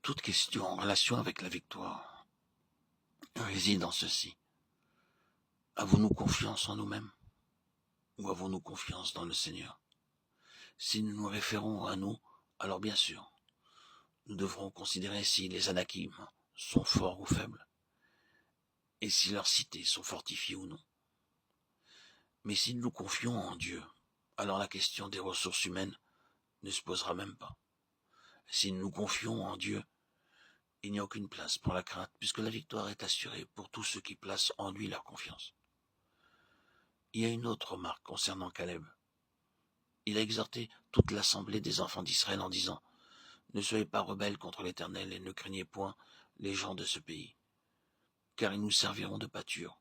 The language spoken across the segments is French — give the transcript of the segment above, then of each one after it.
Toute question en relation avec la victoire réside en ceci. Avons-nous confiance en nous-mêmes ou avons-nous confiance dans le Seigneur? Si nous nous référons à nous, alors bien sûr, nous devrons considérer si les Anakim sont forts ou faibles, et si leurs cités sont fortifiées ou non. Mais si nous nous confions en Dieu, alors la question des ressources humaines ne se posera même pas. Si nous nous confions en Dieu, il n'y a aucune place pour la crainte, puisque la victoire est assurée pour tous ceux qui placent en lui leur confiance. Il y a une autre remarque concernant Caleb. Il a exhorté toute l'assemblée des enfants d'Israël en disant « Ne soyez pas rebelles contre l'Éternel et ne craignez point les gens de ce pays, car ils nous serviront de pâture. »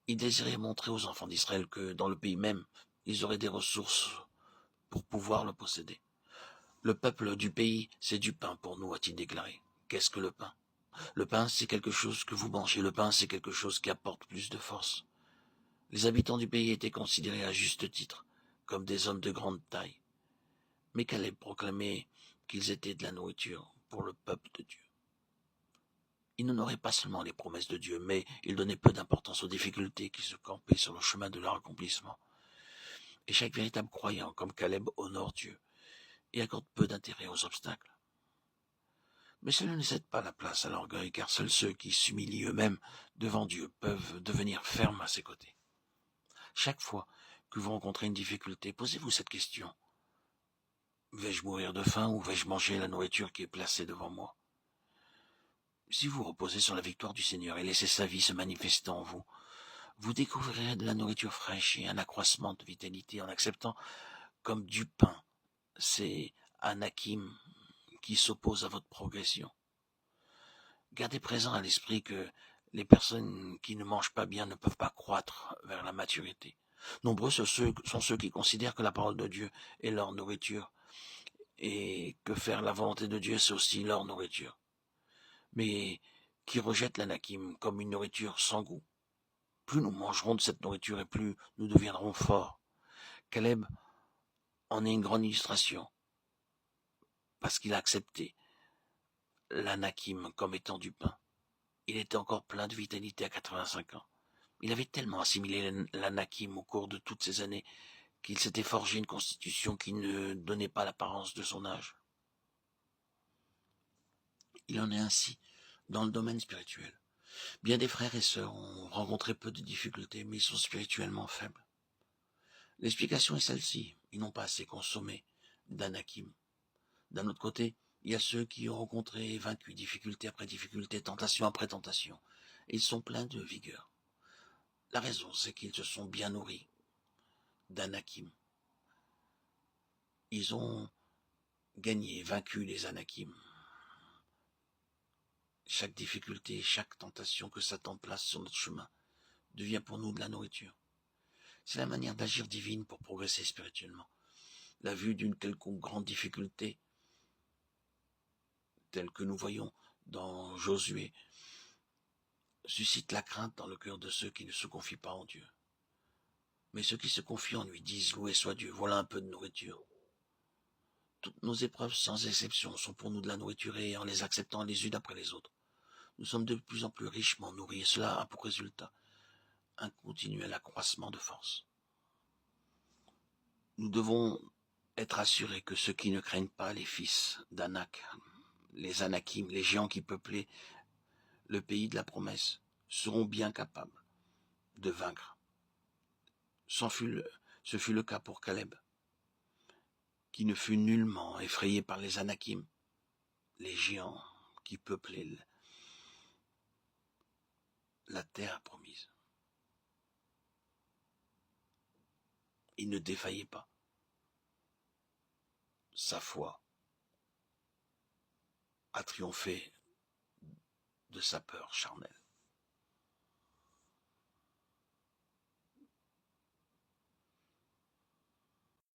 Il désirait montrer aux enfants d'Israël que dans le pays même, ils auraient des ressources pour pouvoir le posséder. Le peuple du pays, c'est du pain pour nous, a-t-il déclaré. Qu'est-ce que le pain? Le pain, c'est quelque chose que vous mangez. Le pain, c'est quelque chose qui apporte plus de force. Les habitants du pays étaient considérés à juste titre comme des hommes de grande taille. Mais Caleb proclamait qu'ils étaient de la nourriture pour le peuple de Dieu. Il n'honorait pas seulement les promesses de Dieu, mais il donnait peu d'importance aux difficultés qui se campaient sur le chemin de leur accomplissement. Et chaque véritable croyant, comme Caleb, honore Dieu et accorde peu d'intérêt aux obstacles. Mais cela ne cède pas la place à l'orgueil, car seuls ceux qui s'humilient eux-mêmes devant Dieu peuvent devenir fermes à ses côtés. Chaque fois que vous rencontrez une difficulté, posez-vous cette question. Vais-je mourir de faim ou vais-je manger la nourriture qui est placée devant moi? Si vous reposez sur la victoire du Seigneur et laissez sa vie se manifester en vous, vous découvrirez de la nourriture fraîche et un accroissement de vitalité en acceptant comme du pain ces anakim qui s'opposent à votre progression. Gardez présent à l'esprit que les personnes qui ne mangent pas bien ne peuvent pas croître vers la maturité. Nombreux sont ceux qui considèrent que la parole de Dieu est leur nourriture et que faire la volonté de Dieu, c'est aussi leur nourriture. Mais qui rejettent l'anakim comme une nourriture sans goût. Plus nous mangerons de cette nourriture et plus nous deviendrons forts. Caleb en est une grande illustration parce qu'il a accepté l'anakim comme étant du pain. Il était encore plein de vitalité à 85 ans. Il avait tellement assimilé l'anakim au cours de toutes ces années qu'il s'était forgé une constitution qui ne donnait pas l'apparence de son âge. Il en est ainsi dans le domaine spirituel. Bien des frères et sœurs ont rencontré peu de difficultés, mais ils sont spirituellement faibles. L'explication est celle-ci. Ils n'ont pas assez consommé d'anakim. D'un autre côté, il y a ceux qui ont rencontré et vaincu difficulté après difficulté, tentation après tentation. Et ils sont pleins de vigueur. La raison, c'est qu'ils se sont bien nourris d'anakim. Ils ont gagné, vaincu les anakim. Chaque difficulté, chaque tentation que Satan place sur notre chemin devient pour nous de la nourriture. C'est la manière d'agir divine pour progresser spirituellement. La vue d'une quelconque grande difficulté, telle que nous voyons dans Josué, suscite la crainte dans le cœur de ceux qui ne se confient pas en Dieu. Mais ceux qui se confient en lui disent « Loué soit Dieu, voilà un peu de nourriture ». Toutes nos épreuves, sans exception, sont pour nous de la nourriture et en les acceptant les unes après les autres, nous sommes de plus en plus richement nourris et cela a pour résultat un continuel accroissement de force. Nous devons être assurés que ceux qui ne craignent pas les fils d'Anak, les Anakim, les géants qui peuplaient le pays de la promesse, seront bien capables de vaincre. Ce fut le cas pour Caleb, qui ne fut nullement effrayé par les Anakim, les géants qui peuplaient la terre promise. Il ne défaillait pas. Sa foi a triomphé de sa peur charnelle.